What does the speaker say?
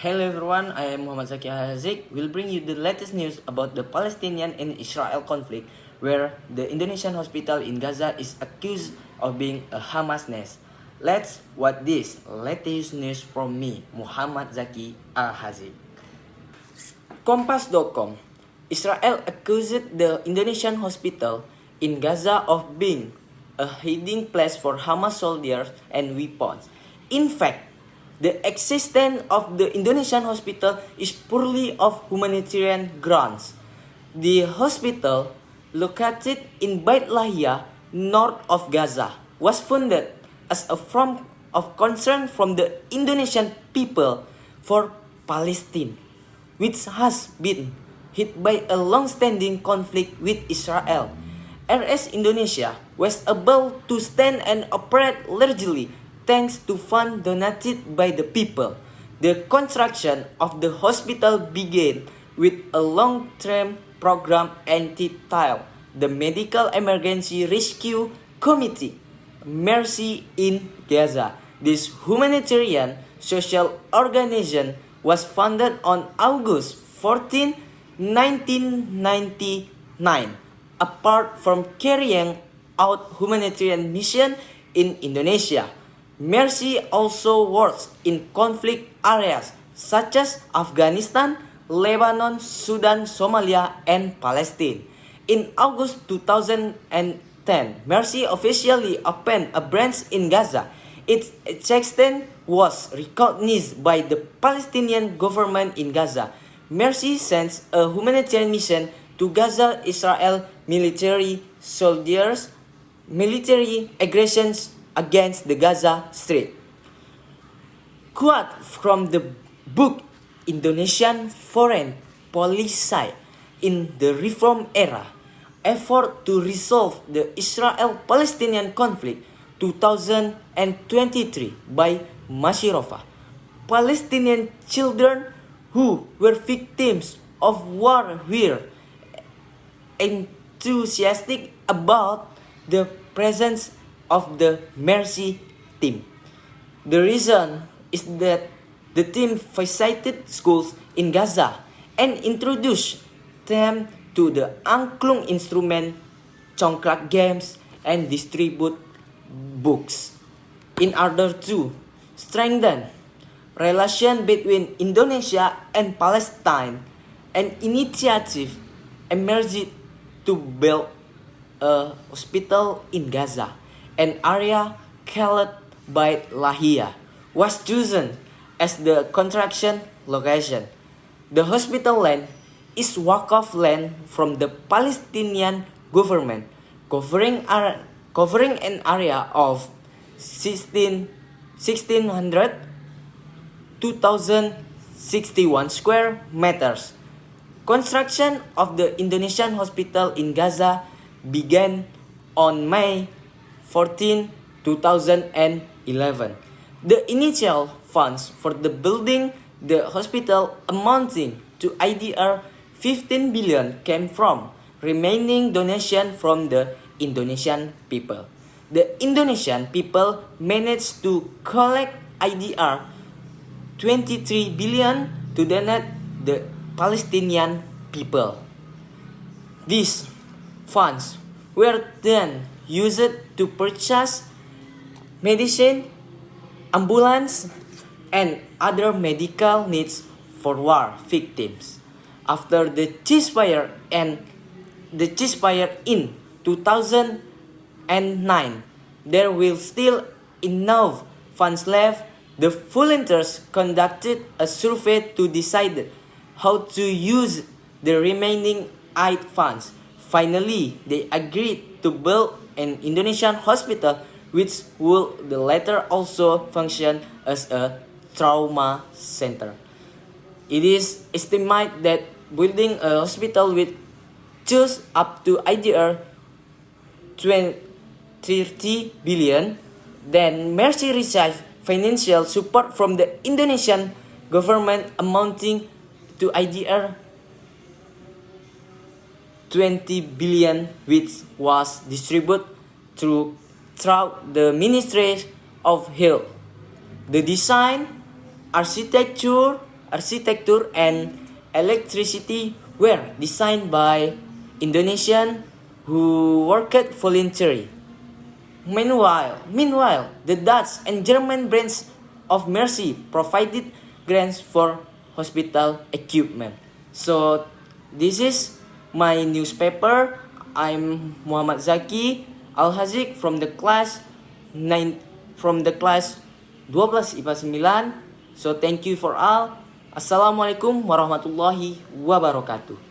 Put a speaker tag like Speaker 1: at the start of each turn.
Speaker 1: Hello everyone, I am Muhammad Zaki Hazik. Will bring you the latest news about the Palestinian and Israel conflict, where the Indonesian hospital in Gaza is accused of being a Hamas nest. Let's watch this latest news from me, Muhammad Zaki Hazik. Kompas.com. Israel accused the Indonesian hospital in Gaza of being a hiding place for Hamas soldiers and weapons. In fact, the existence of the Indonesian hospital is purely of humanitarian grounds. The hospital, located in Beit Lahia, north of Gaza, was founded as a form of concern from the Indonesian people for Palestine, which has been hit by a long-standing conflict with Israel. RS Indonesia was able to stand and operate largely thanks to funds donated by the people. The construction of the hospital began with a long-term program entitled the Medical Emergency Rescue Committee, Mercy in Gaza. This humanitarian social organization was founded on August 14, 1999. Apart from carrying out humanitarian mission in Indonesia, Mercy also works in conflict areas such as Afghanistan, Lebanon, Sudan, Somalia, and Palestine. In August 2010, Mercy officially opened a branch in Gaza. Its extent was recognized by the Palestinian government in Gaza. Mercy sends a humanitarian mission to Gaza Israel military soldiers, military aggressions against the Gaza Strip. Quote from the book Indonesian Foreign Policy in the Reform Era, Effort to Resolve the Israel-Palestinian Conflict 2023 by Mashirova. Palestinian children who were victims of war were enthusiastic about the presence of the Mercy team. The reason is that the team visited schools in Gaza and introduced them to the angklung instrument, congklak games, and distribute books. In order to strengthen relation between Indonesia and Palestine, an initiative emerged to build a hospital in Gaza. An area called Beit Lahia was chosen as the construction location. The hospital land is Waqf land from the Palestinian government, covering an area of 1,600 2,061 square meters. Construction of the Indonesian hospital in Gaza began on May 14, 2011. The initial funds for the building the hospital amounting to IDR 15 billion came from remaining donation from the Indonesian people. The Indonesian people managed to collect IDR 23 billion to donate the Palestinian people. These funds were then used to purchase medicine, ambulance, and other medical needs for war victims. After the ceasefire in 2009, there will still enough funds left. The volunteers conducted a survey to decide how to use the remaining aid funds. Finally, they agreed to build an Indonesian hospital, which will the later also function as a trauma center. It is estimated that building a hospital will cost up to IDR 30 billion. Then Mercy received financial support from the Indonesian government amounting to IDR 20 billion, which was distributed throughout the Ministry of Health. The design, architecture, architecture, and electricity were designed by Indonesian who worked voluntarily. Meanwhile, the Dutch and German branch of Mercy provided grants for hospital equipment. So this is my newspaper. I'm Muhammad Zaki Al-Hazik from the class 12 IPA 9. So thank you for all. Assalamualaikum warahmatullahi wabarakatuh.